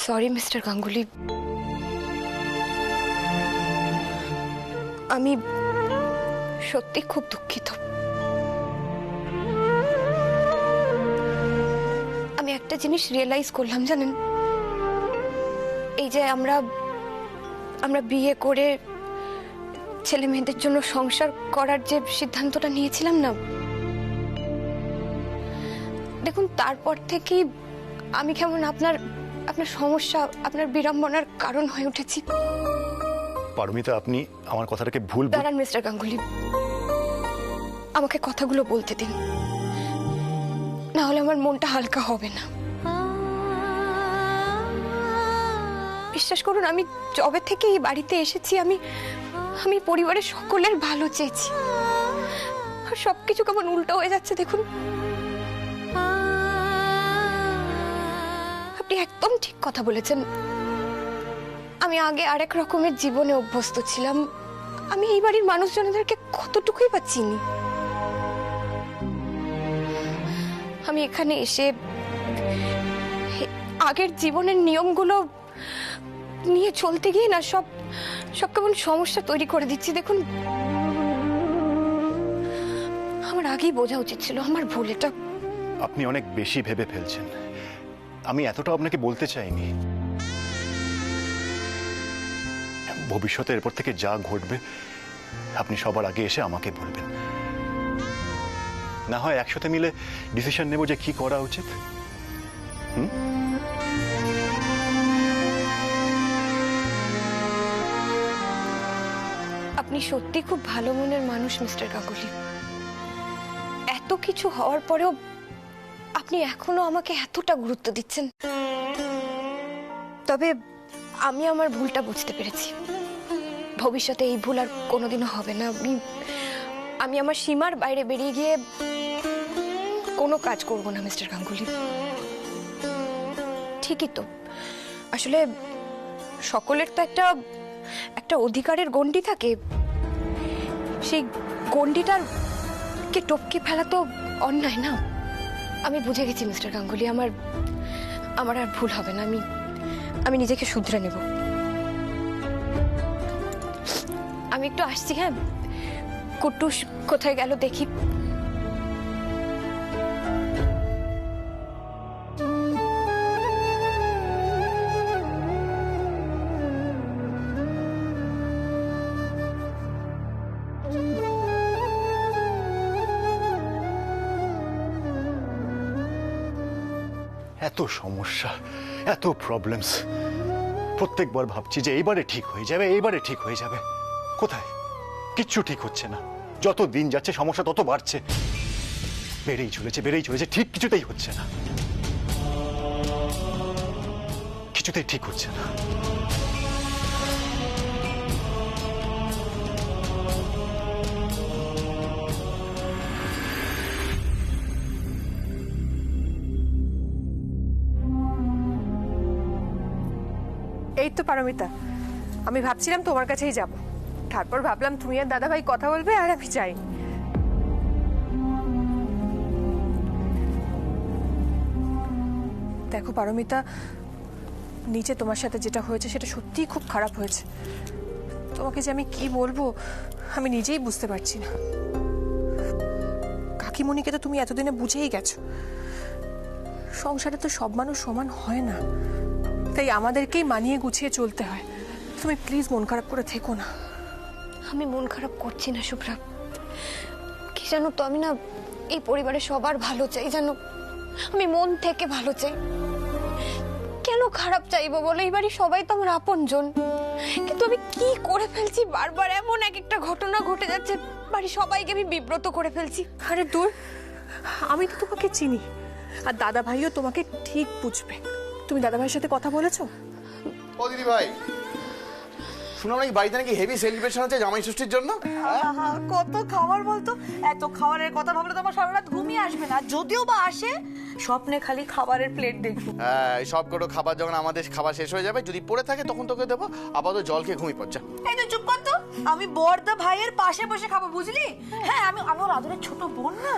Sorry mister Ganguly, আমি সত্যি খুব দুঃখিত। আমি একটা জিনিস রিয়েলাইজ করলাম জানেন, এই যে আমরা বিয়ে করে ছেলে মেয়েদের জন্য সংসার করার যে সিদ্ধান্তটা নিয়েছিলাম না, দেখুন তারপর থেকেই আমি কেমন আপনার সমস্যা, আপনার বিড়ম্বনার কারণ হয়ে উঠেছি। পারমিতা, আপনি আমার কথাটাকে ভুল দাঁড়ান মিস্টার গাঙ্গুলি, আমাকে কথাগুলো বলতে দিন, না হলে আমার মনটা হালকা হবে না। বিশ্বাস করুন, আমি যবে থেকে এই বাড়িতে এসেছি আমি পরিবারের সকলের ভালো চেয়েছি, আর সবকিছু কেমন উল্টো হয়ে যাচ্ছে দেখুন। আপনি একদম ঠিক কথা বলেছেন। আমি আগে আরেক রকমের জীবনে অভ্যস্ত ছিলাম, আমি এই বাড়ির মানুষজনদেরকে কতটুকুই বা চিনি। আমি এখানে এসে আগের জীবনের নিয়মগুলো নিয়ে চলতে গিয়ে না সব কেমন সমস্যা তৈরি করে দিচ্ছি দেখুন। আমার আগেই বোঝা উচিত ছিল, আমার ভুল এটা। আপনি অনেক বেশি ভেবে ফেলছেন, আমি এতটা আপনাকে বলতে চাইনি। ভবিষ্যতে এরপর থেকে যা ঘটবে আপনি সবার আগে এসে আমাকে বলবেন, না হয় একসাথে মিলে ডিসিশন নেব যে কি করা উচিত। আপনি সত্যি খুব ভালো মনের মানুষ মিস্টার গাঙ্গুলি। এত কিছু হওয়ার পরেও আপনি এখনো আমাকে এতটা গুরুত্ব দিচ্ছেন। তবে আমি আমার ভুলটা বুঝতে পেরেছি, ভবিষ্যতে এই ভুল আর কোনোদিনও হবে না। আমি আমার সীমার বাইরে বেরিয়ে গিয়ে কোনো কাজ করব না মিস্টার গাঙ্গুলি। ঠিকই তো, আসলে সকলের তো একটা অধিকারের গণ্ডি থাকে, সেই গণ্ডিটার কে টপকে ফেলা তো অন্যায় না। আমি বুঝে গেছি মিস্টার গাঙ্গুলি, আমার আর ভুল হবে না। আমি নিজেকে শুধরে নেব। আমি একটু আসছি, হ্যাঁ। কুট্টুস কোথায় গেল দেখি। এত সমস্যা, এত প্রবলেমস, প্রত্যেকবার ভাবছি যে এইবারে ঠিক হয়ে যাবে, এইবারে ঠিক হয়ে যাবে। কোথায়? কিচ্ছু ঠিক হচ্ছে না। যত দিন যাচ্ছে সমস্যা তত বাড়ছে, বেড়েই চলেছে, ঠিক কিছুতেই হচ্ছে না, কিছুতেই ঠিক হচ্ছে না। এই তো পারমিতা, আমি ভাবছিলাম তোমার কাছেই যাব, তারপর ভাবলাম তুমি আর দাদা ভাই কথা বলবে আর আমি যাই। দেখো পারমিতা, নিচে তোমার সাথে যেটা হয়েছে সেটা সত্যিই খুব খারাপ হয়েছে। তোমাকে যে আমি কি বলবো আমি নিজেই বুঝতে পারছি না। কাকিমণিকে তো তুমি এতদিনে বুঝেই গেছো, সংসারে তো সব মানুষ সমান হয় না, তাই আমাদেরকেই মানিয়ে গুছিয়ে চলতে হয়। তুমি প্লিজ মন খারাপ করে থেকো না। আমি মন খারাপ করছি না শুভ্রা, কি জানো তো, আমি না এই পরিবারের সবার ভালো চাই জানো, আমি মন থেকে ভালো চাই। কেন খারাপ চাইবো বলো, এই বাড়ি সবাই তো আমার আপনজন। কিন্তু আমি কি করে ফেলছি, বারবার এমন একটা ঘটনা ঘটে যাচ্ছে, বাড়ি সবাইকে আমি বিব্রত করে ফেলছি। আরে দূর, আমি তো তোমাকে চিনি, আর দাদা ভাইও তোমাকে ঠিক বুঝবে। তুমি দাদা ভাইয়ের সাথে কথা বলেছো? ও দিদি ভাই, শুনলাম নাকি বাড়িতে নাকি হেভি সেলিব্রেশন আছে জামাই ষষ্ঠীর জন্য। কত খাবার বলতো, এত খাবারের কথা ভাবলে তো আমার সারা রাত ঘুমিয়ে আসবে না, যদিও বা আসে স্বপ্নে খালি খাবারের প্লেট দেখবো। হ্যাঁ, সবকটা খাবার যখন আমাদের খাবার শেষ হয়ে যাবে, যদি পড়ে থাকে তখন তোকে দেবো, আপাতত জল খেয়ে ঘুমিয়ে পড়ছা। এই তো চুপ কর তো, আমি বড়দা ভাইয়ের পাশে বসে খাবো বুঝলি। হ্যাঁ, আমি ওর আদরের ছোট বোন না।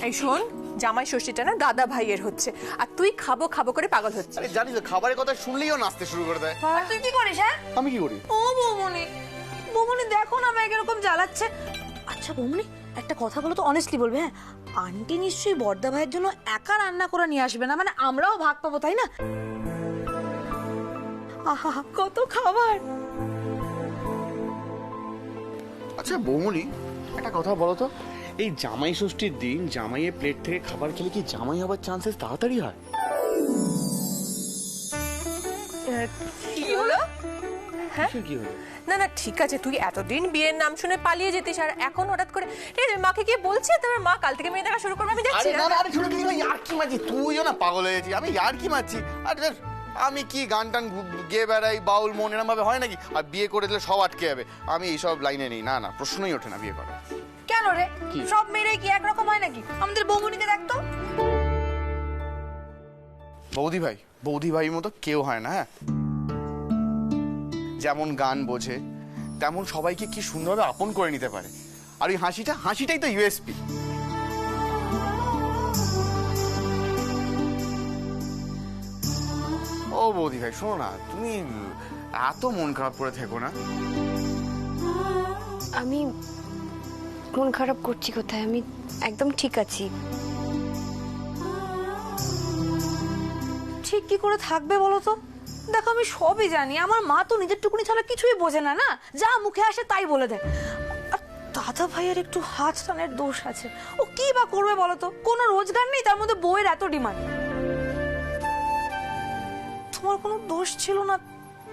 এই শোন, জামাই ষষ্ঠীটা না দাদা ভাইয়ের হচ্ছে, আর তুই খাবো খাবো করে পাগল হচ্ছে। আরে জানি তো, খাবারের কথা শুনলেইও নাচতে শুরু করে দেয়। আর তুই কি করিস? হ্যাঁ, আমি কি করি? ও বৌমনি, বৌমনি দেখো না আমাকে এরকম জ্বালাচ্ছে। আচ্ছা বৌমনি, একটা কথা বলো তো, অনেস্টলি বলবে। হ্যাঁ, আন্টি নিশ্চয়ই বড়দা ভাইয়ের জন্য একা রান্না করে নিয়ে আসবে না, মানে আমরাও ভাগ পাবো, তাই না? আহা, কত খাবার। আচ্ছা বৌমনি, একটা কথা বলো তো, এই জামাই ষষ্ঠীর দিন জামাইয়ের প্লেট থেকে খাবার খেলে কি জামাই হবার চান্সেস তাড়াতাড়ি হয়? কি হলো? হ্যাঁ, কি হলো? না না ঠিক আছে, তুই এতদিন বিয়ের নাম শুনে পালিয়ে যেতিস, আর এখন হঠাৎ করে ঠিক আছে মাকে গিয়ে বলছে, তারপর মা কাল থেকে মেয়ে দেখা শুরু করবে, আমি যাচ্ছি। আরে না না, আরে শুনে কি ইয়ার কি মারছি? তুইও না পাগল হয়ে গেছিস। আমি ইয়ার কি মারছি? আরে আমি কি গান টান গেয়ে বেড়াই, বাউল মন এরম ভাবে হয় নাকি? আর বিয়ে করে দিলে সব আটকে যাবে, আমি এইসব লাইনে নেই। না না, প্রশ্নই ওঠে না বিয়ে করা। কেন রে? কি? সব মেয়েরাই কি একরকম হয় নাকি? আমাদের বৌমনিকে দেখতো। বৌদি ভাই মতো কেউ হয় না। হ্যাঁ, যেমন গান বোঝে তেমন সবাইকে কি সুন্দরভাবে আপন করে নিতে পারে। আর ওই হাসিটাই তো ইউএসপি। ও বৌদি ভাই, শোনো না, তুমি এত মন খারাপ করে থেকো না। আমি মন খারাপ করছি কোথায়? আমি একদম ঠিক আছি। ঠিক কি করে থাকবে বলো তো? দেখো আমি সবই জানি, আমার মা তো নিজের টুকুনি ছাড়া কিছুই বোঝে না, না যা মুখে আসে তাই বলে দেয়। আর দাদা ভাইয়ের একটু হাত টানের দোষ আছে, ও কি বা করবে বলো তো? কোনো রোজগার নেই, তার মধ্যে বউয়ের এত ডিমান্ড। তোমার কোনো দোষ ছিল না,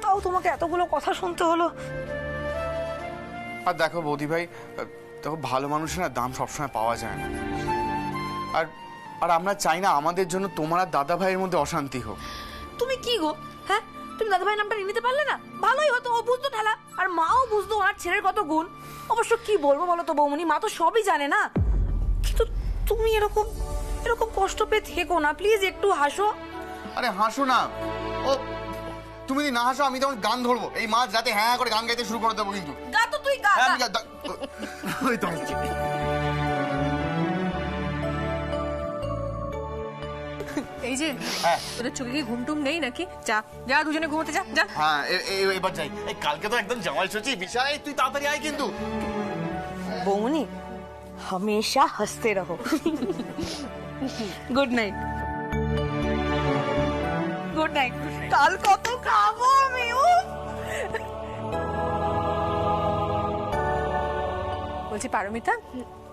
তাও তোমাকে এতগুলো কথা শুনতে হলো। আর দেখো বৌদি ভাই, দেখো ভালো মানুষের না দাম সবসময় পাওয়া যায় না। আর আর আমরা চাই না আমাদের জন্য তোমার আর দাদা ভাইয়ের মধ্যে অশান্তি হোক। তুমি কি গো? হ্যাঁ, তুমি দাদা ভাইয়ের নামটা নিতে পারলে না? ভালোই হতো, ও বুঝতো ঠেলা, আর মাও বুঝতো ওনার ছেলের কত গুণ। অবশ্য কি বলবো বলো তো বৌমনি, মা তো সবই জানে না। কিন্তু তুমি এরকম এরকম কষ্ট পেয়ে থেকো না, প্লিজ একটু হাসো। আরে হাসো না, ও তুমি যদি না হাসো আমি তখন গান ধরবো, এই মাঝ রাতে হ্যাঁ করে গান গাইতে শুরু করে দেবো। কিন্তু গা তো তুই গা। হ্যাঁ, আমি ওই তো এই যে হ্যাঁ তোদের চোখে কি ঘুমটুম নেই নাকি? যা যা দুজনে ঘুমোতে যা যা। হ্যাঁ, এবার যাই। এই কালকে তো একদম জামাই ষষ্ঠী, বিশাল। এই তুই তাড়াতাড়ি আয় কিন্তু। বৌমনি हमेशा हंसते रहो। Good night. Good night. কাল কত খাবো আমি। বলছি পারমিতা,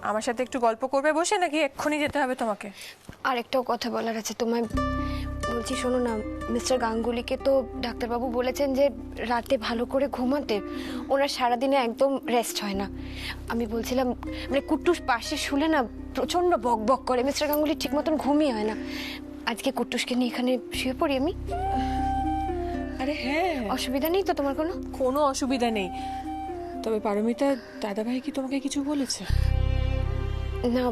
আমার সাথে একটু গল্প করবে বসে, নাকি এক্ষুনি যেতে হবে তোমাকে? আর একটাও কথা বলার আছে তোমায়। বলছি শোনো না, মিস্টার গাঙ্গুলিকে তো ডাক্তারবাবু বলেছেন যে রাতে ভালো করে ঘুমাতে, ওনার সারাদিনে একদম রেস্ট হয় না। আমি বলছিলাম মানে কুট্টুস পাশে শুলে না প্রচন্ড বক বক করে, মিস্টার গাঙ্গুলি ঠিক মতন ঘুমই হয় না। আজকে কুট্টুসকে নিয়ে এখানে শুয়ে পড়ি আমি। আরে হ্যাঁ, অসুবিধা নেই তো তোমার? কোনো অসুবিধা নেই। তবে পারমিতা, দাদাভাই কি তোমাকে কিছু বলেছে? না,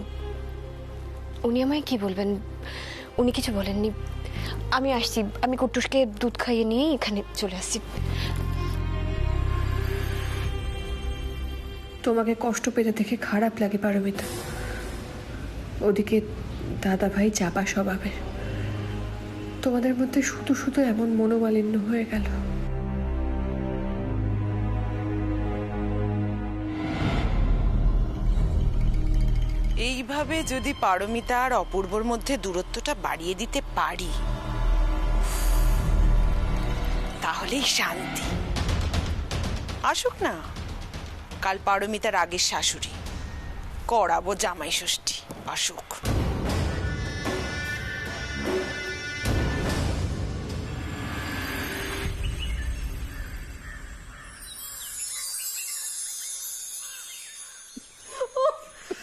উনি আমায় কি বলবেন? উনি কিছু বলেননি। আমি আসছি, আমি কুট্টুসকে দুধ খাইয়ে নিয়ে এখানে চলে আসছি। তোমাকে কষ্ট পেতে দেখে খারাপ লাগে পারমিতা। ওদিকে দাদাভাই চাপা স্বভাবের, তোমাদের মধ্যে শুধু শুধু এমন মনোমালিন্য হয়ে গেল। এইভাবে যদি পারমিতা আর অপূর্বর মধ্যে দূরত্বটা বাড়িয়ে দিতে পারি, তাহলেই শান্তি। আসুক না কাল পারমিতার আগের শাশুড়ি, করাবো জামাই ষষ্ঠী, আসুক।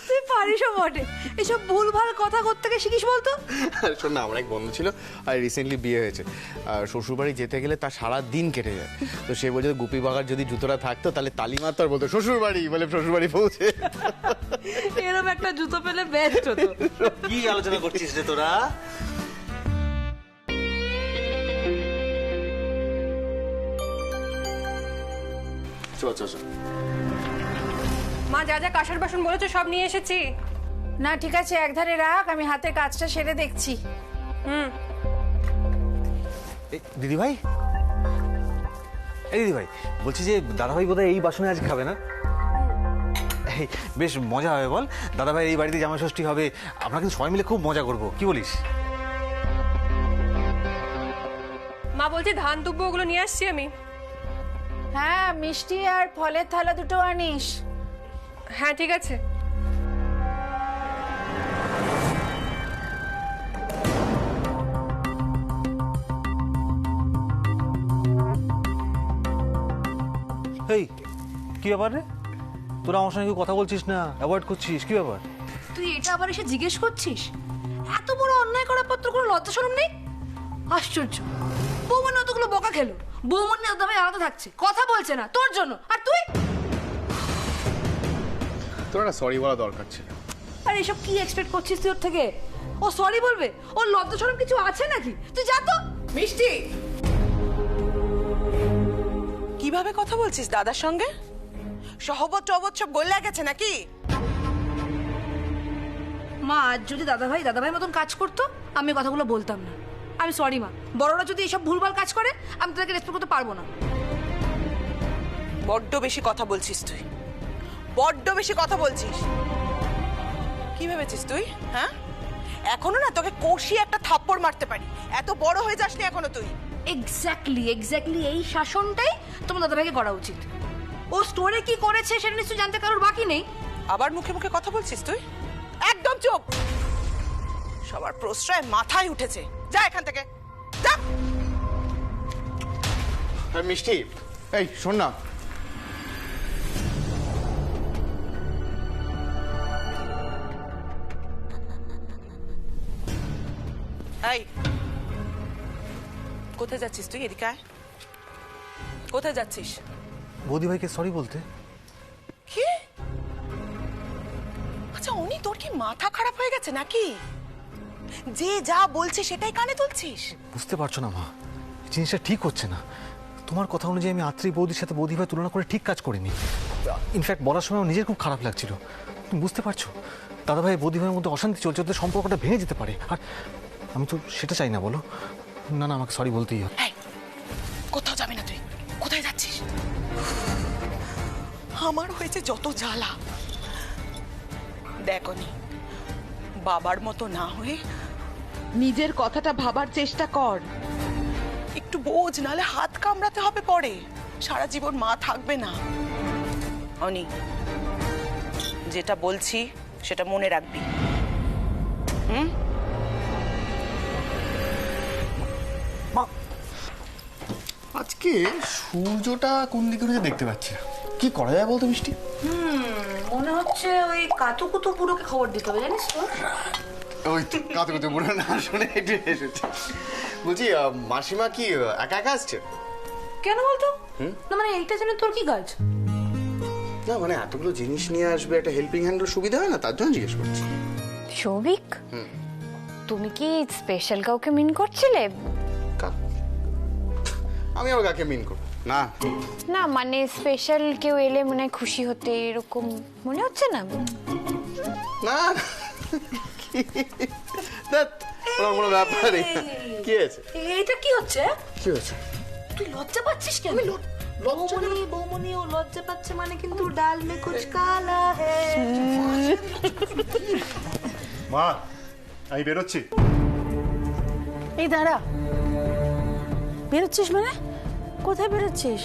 তুই পারিস বটে, এসব ভুলভাল কথা করতে গিয়ে শিখিস বলতো। শোন না, আমার এক বন্ধু ছিল, আর রিসেন্টলি বিয়ে হয়েছে। আর শ্বশুরবাড়ি যেতে গেলে তার সারা দিন কেটে যায়। তো সে বলছে গুপি বাগার যদি জুতোটা থাকতো তাহলে তালিমা তো আর বলতো শ্বশুরবাড়ি, বলে শ্বশুরবাড়ি পৌঁছে। এরকম একটা জুতো পেলে বেস্ট হতো। কি আলোচনা করছিস রে তোরা? মা যা যা কাঁসার বাসন বলেছো সব নিয়ে এসেছি। না ঠিক আছে, একধারে রাখ, আমি হাতের কাজটা সেরে দেখছি। দিদি ভাই, এই দিদি ভাই, বলছি যে দাদাভাই বোধহয় এই বাসনে আজ খাবে না? এই বেশ মজা হবে বল, দাদাভাই এই বাড়িতে জামাই ষষ্ঠী হবে, আমরা কিন্তু সবাই মিলে খুব মজা করব, কি বলিস? মা বলছে ধান দুব্বো ওগুলো নিয়ে আসছি আমি। হ্যাঁ, মিষ্টি আর ফলের থালা দুটো আনিস। হ্যাঁ ঠিক আছে। এই কি ব্যাপার রে, তোরা আমার সঙ্গে কেউ কথা বলছিস না, অ্যাভয়েড করছিস, কি ব্যাপার? তুই এটা আবার এসে জিজ্ঞেস করছিস? এত বড় অন্যায় করার পর তোর কোনো লজ্জা শরম নেই? আশ্চর্য, বৌমনি অতগুলো বকা খেলো, বৌমনি দাদাভাই আলাদা থাকছে, কথা বলছে না তোর জন্য, আর তুই? তোর একটা সরি বলা দরকার ছিল। আর এসব কি এক্সপেক্ট করছিস তুই ওর থেকে? ও সরি বলবে? ওর লজ্জা শরম কিছু আছে নাকি? তুই যা তো। মিষ্টি, কিভাবে কথা বলছিস দাদার সঙ্গে? সহবত টহবত সব গোল্লা গেছে নাকি? মা, আজ যদি দাদাভাই মতন কাজ করতো আমি কথাগুলো বলতাম না। আমি সরি মা, বড়রা যদি এসব ভুলভাল কাজ করে আমি তাদেরকে রেসপেক্ট করতে পারবো না। বড্ড বেশি কথা বলছিস তুই, বড্ড বেশি কথা বলছিস। কি ভেবেছিস তুই? হ্যাঁ, এখনো না তোকে কষিয়ে একটা থাপ্পড় মারতে পারি, এত বড় হয়ে যাসনি এখনো তুই। এক্স্যাক্টলি এই শাসনটাই তোমার দাদাভাইকে করা উচিত। ও স্টোরে কি করেছে সেটা নিশ্চয়ই জানতে কারোর বাকি নেই। আবার মুখে মুখে কথা বলছিস তুই? একদম চুপ। সবার প্রশ্রয় মাথায় উঠেছে, যা এখান থেকে যা। মিষ্টি, এই শোন না, এই কোথায় যাচ্ছিস তুই? এদিকে আয়। কোথায় যাচ্ছিস? বৌদি ভাইকে সরি বলতে। কি? আচ্ছা উনি, তোর কি মাথা খারাপ হয়ে গেছে নাকি? যে যা বলছে সেটাই কানে তুলছিস? বুঝতে পারছো না মা, জিনিসটা ঠিক হচ্ছে না। তোমার কথা অনুযায়ী আমি আত্রি বৌদির সাথে বৌদি ভাই তুলনা করে ঠিক কাজ করিনি। ইনফ্যাক্ট বলার সময় নিজের খুব খারাপ লাগছিল। তুমি বুঝতে পারছো, দাদা ভাই বৌদি ভাইয়ের মধ্যে অশান্তি চলছে, ওদের সম্পর্কটা ভেঙে যেতে পারে, আর আমি তো সেটা চাই না। বলো না, না আমাকে সরি বলতেই হবে। এই, কোথাও যাবি না তুই, কোথায় যাচ্ছিস? আমার হয়েছে যত জ্বালা। দেখনি, বাবার মতো না হয়ে নিজের কথাটা ভাবার চেষ্টা কর। একটু বোঝ, নালে হাত কামড়াতে হবে পরে, সারা জীবন মা থাকবে না। অনি, যেটা বলছি সেটা মনে রাখবি। আজকে সূর্যটা কোন দিকে উঠেছে দেখতে পাচ্ছি না, কি করা যায় বলতো মিষ্টি? মনে হচ্ছে ওই কাতুকুতু পুরোকে খবর দিতে হবে, জানিস তো? ওই কাতুকুতু বুড়ো না শুনে একটু এসেছে। বলছি মাসিমা কি একা একা আসছে? কেন বলতো? না মানে এইটা জন্য তোর কি কাজ? না মানে এতগুলো জিনিস নিয়ে আসবে, একটা হেল্পিং হ্যান্ডের সুবিধা হয় না, তার জন্য জিজ্ঞেস করছি। সৌভিক, তুমি কি স্পেশাল কাউকে মিন করছিলে? আমি আবার কাকে মিন করব? না না মানে স্পেশাল কেউ এলে মনে হয় খুশি হতে, এরকম মনে হচ্ছে না? না কোনো ব্যাপার নেই। কি আছে? এইটা কি হচ্ছে? কি হচ্ছে? তুই লজ্জা পাচ্ছিস কেন? বৌমনি ও লজ্জা পাচ্ছে মানে কিন্তু ডাল মে কুছ কালা হ্যায়। মা, আমি বেরোচ্ছি। এই দাঁড়া, বেরোচ্ছিস মানে? কোথায় বেরোচ্ছিস?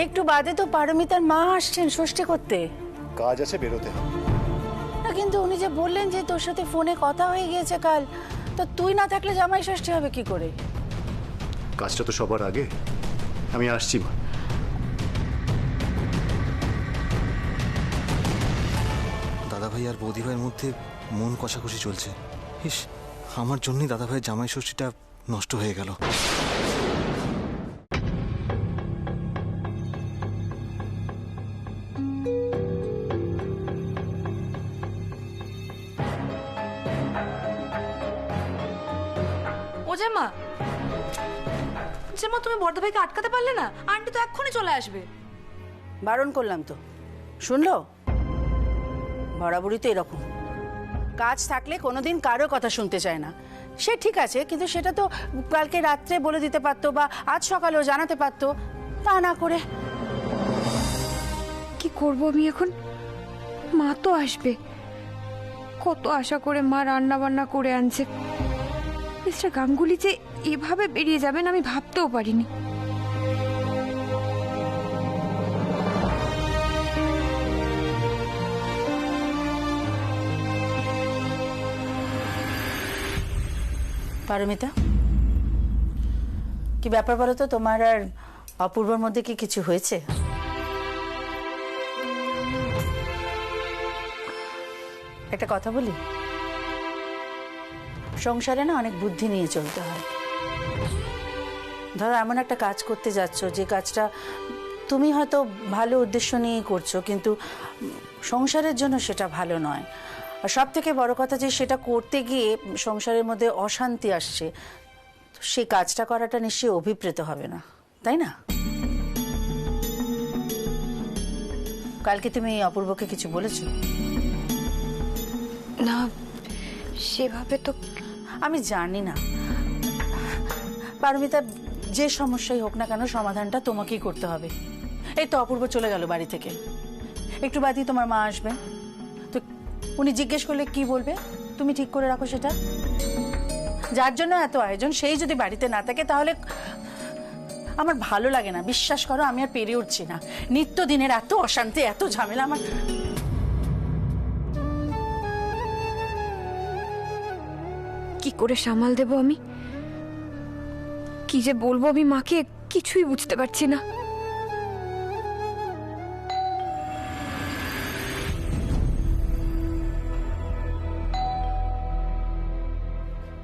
একটু বাদে তো পারমিতার মা আসছেন ষষ্ঠী করতে। কাজ আছে, বেরোতে হবে। না কিন্তু উনি যে বললেন যে তোর সাথে ফোনে কথা হয়ে গিয়েছে কাল, তো তুই না থাকলে জামাই ষষ্ঠী হবে কি করে? কাজটা তো সবার আগে, আমি আসছি মা। দাদা ভাই আর বৌদি ভাইয়ের মধ্যে মন কষাকষি চলছে। ইস, আমার জন্যই দাদা ভাইয়ের জামাই ষষ্ঠীটা নষ্ট হয়ে গেল। ও জামা, জামা তুমি বড়দা ভাইকে আটকাতে পারলে না? আন্টি তো এক্ষুনি চলে আসবে। বারণ করলাম তো, শুনলো? বরাবরই তো এরকম, কাজ থাকলে কোনোদিন কারো কথা শুনতে চায় না। সে ঠিক আছে, কিন্তু সেটা তো কালকে রাত্রে বলে দিতে পারতো বা আজ সকালেও জানাতে পারতো, তা না করে। কি করব আমি এখন? মা তো আসবে, কত আশা করে মা রান্না বান্না করে আনছে। মিস্টার গাঙ্গুলি যে এভাবে বেরিয়ে যাবেন আমি ভাবতেও পারিনি। পারমিতা, কি ব্যাপার বলো তো, তোমার আর অপূর্বর মধ্যে কি কিছু হয়েছে? একটা কথা বলি, সংসারে না অনেক বুদ্ধি নিয়ে চলতে হয়। ধরো এমন একটা কাজ করতে যাচ্ছ যে কাজটা তুমি হয়তো ভালো উদ্দেশ্য নিয়েই করছো, কিন্তু সংসারের জন্য সেটা ভালো নয়। আর সব থেকে বড় কথা যে সেটা করতে গিয়ে সংসারের মধ্যে অশান্তি আসছে, তো সেই কাজটা করাটা নিশ্চয়ই অভিপ্রেত হবে না, তাই না? কালকে তুমি অপূর্বকে কিছু বলেছো? না, সেভাবে তো আমি জানি না পারমিতা, যে সমস্যাই হোক না কেন সমাধানটা তোমাকেই করতে হবে। এই তো অপূর্ব চলে গেল বাড়ি থেকে, একটু বাদই তোমার মা আসবে, তো উনি জিজ্ঞেস করলে কি বলবে? তুমি ঠিক করে রাখো সেটা। যার জন্য এত আয়োজন সেই যদি বাড়িতে না থাকে তাহলে আমার ভালো লাগে না, বিশ্বাস করো আমি আর পেরে উঠছি না। নিত্যদিনের এত অশান্তি, এত ঝামেলা আমার। কি করে সামাল দেব আমি? কি যে বলবো আমি মাকে, কিছুই বুঝতে পারছি না।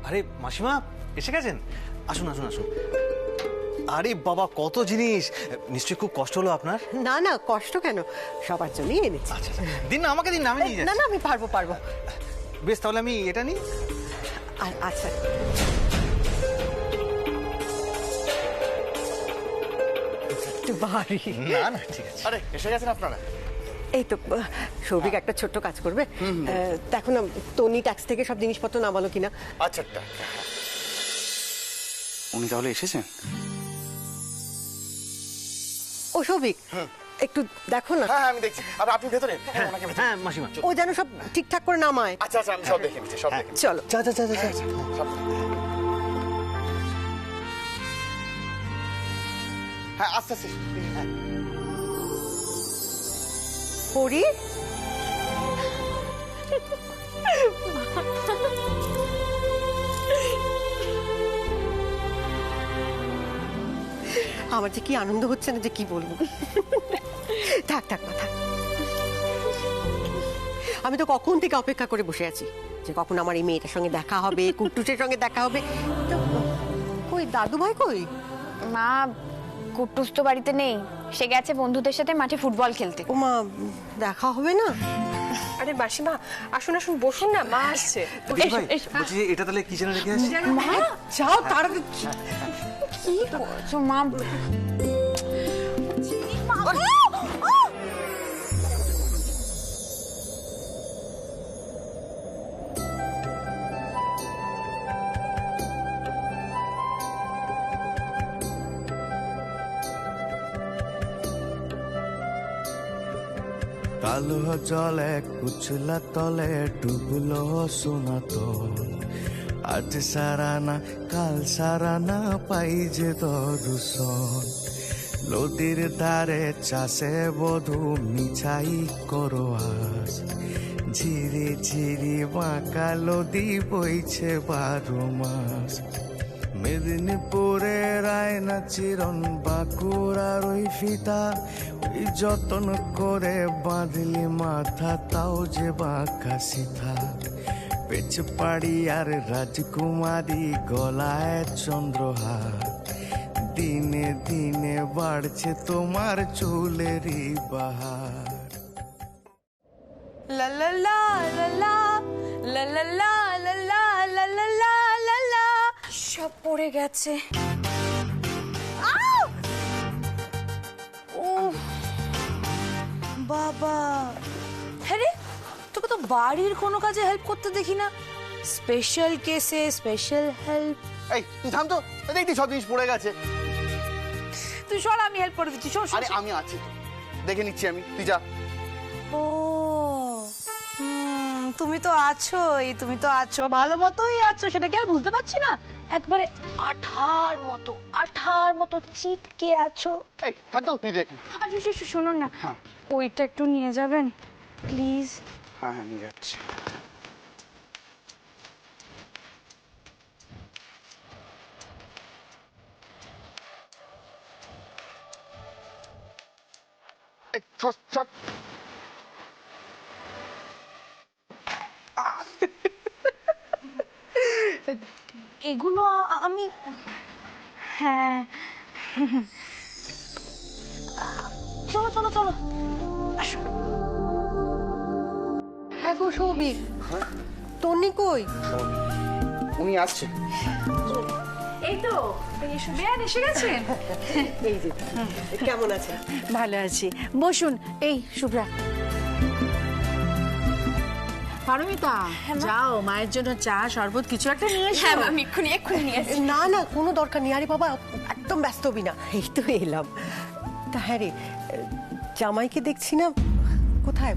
আরে মাসিমা এসে গেছেন, আসুন আসুন আসুন। আরে বাবা, কত জিনিস, নিশ্চয়ই খুব কষ্ট হলো আপনার। না না, কষ্ট কেন, সবার জন্যই এনেছি। আচ্ছা দিন না, আমাকে দিন না, আমি নিয়ে না যাচ্ছি। না, আমি পারবো পারবো। বেশ, তাহলে আমি এটা নিই। আচ্ছা, একটু ভারী। না না, ঠিক আছে। আরে এসে গেছেন আপনারা? এই তো সৌভিক একটা ছোট্ট কাজ করবে, দেখো না টনি ট্যাক্স থেকে সব জিনিসপত্র নামালো কিনা। আচ্ছা, উনি তাহলে এসেছেন? ও সৌভিক, একটু দেখো না। হ্যাঁ আমি দেখছি। আপনি ভেতরে? ওনাকে ভেতরে। হ্যাঁ মাসিমা, ও যেন সব ঠিকঠাক করে নামায়। আচ্ছা আমি সব দেখে নিচ্ছি, সব দেখে নিচ্ছি। চলো। যা যা যা যা। হ্যাঁ আস্তে আস্তে। পরি, আমার যে কি আনন্দ হচ্ছে না, যে কি বলবো। থাক থাক মা, থাক। আমি তো কখন থেকে অপেক্ষা করে বসে আছি যে কখন আমার এই মেয়েটার সঙ্গে দেখা হবে, কুট্টুসের সঙ্গে দেখা হবে। তো কই দাদু ভাই কই? মা, কুট্টুস তো বাড়িতে নেই, সে গেছে বন্ধুদের সাথে মাঠে ফুটবল খেলতে। ও মা, দেখা হবে না? আরে মাসিমা আসুন আসুন, বসুন না, মা আসছে। বলছি যে এটা তাহলে কিচেনে রেখে আসি। মা যাও তাড়াতাড়ি। কি করছো মা? কালো জলে কুচলা তলে ডুবলো সোনা তল, আজ সারা না কাল সারা না পাই যে দর্শন। নদীর ধারে চাষে বধু মিছাই করো আস, ঝিরি ঝিরি বাঁকা নদী বইছে 12 মাস। মেদিনীপুরের রায়না চিরন বাঁকুড়ার ওই ফিতা, ওই যতন করে বাঁধলি মাথা তাও যে বাঁকা সিথা। পেছ পাড়ি আর রাজকুমারী গলায় চন্দ্রহার, দিনে দিনে বাড়ছে তোমার চুলেরই বাহার। লা লা লা লা লা লা লা লা লা লা লা লা লা লা লা। সব পড়ে গেছে। বাবা, হ্যাঁ রে, তোকে তো বাড়ির কোনো কাজে হেল্প করতে দেখি না, স্পেশাল কেসে স্পেশাল হেল্প। এই তুই থাম তো, দেখি সব জিনিস পড়ে গেছে। তুই সর, আমি হেল্প করে দিচ্ছি। শোন আরে আমি আছি তো, দেখে নিচ্ছি আমি, তুই যা। ও তুমি তো আছোই, তুমি তো আছো, ভালো মতোই আছো, সেটা কি আর বুঝতে পারছি না? একবারে আঠার মতো চিটকে আছো। এই থাক তো, তুই দেখ। আচ্ছা শোনো না, ওইটা একটু নিয়ে যাবেন প্লিজ। হ্যাঁ হ্যাঁ, নিয়ে যাচ্ছি। এই ছট ছট। এগুলো আমি, হ্যাঁ চলো চলো চলো আসো। হ্যাঁ গো সৌভিক, টনি কই? উনি আসছে। এই তো বেয়ান এসে গেছেন। এই যে, কেমন আছেন? ভালো আছি, বসুন। এই শুভ্রা, পারমিতা যাও মায়ের জন্য চা শরবত কিছু একটা নিয়ে এসো। হ্যাঁ আমি এক্ষুনি নিয়ে আসছি। না না, কোনো দরকার নেই। আরে বাবা, একদম ব্যস্ত হবি না, এই তো এলাম। তা হ্যাঁ রে, জামাইকে দেখছি না, কোথায়?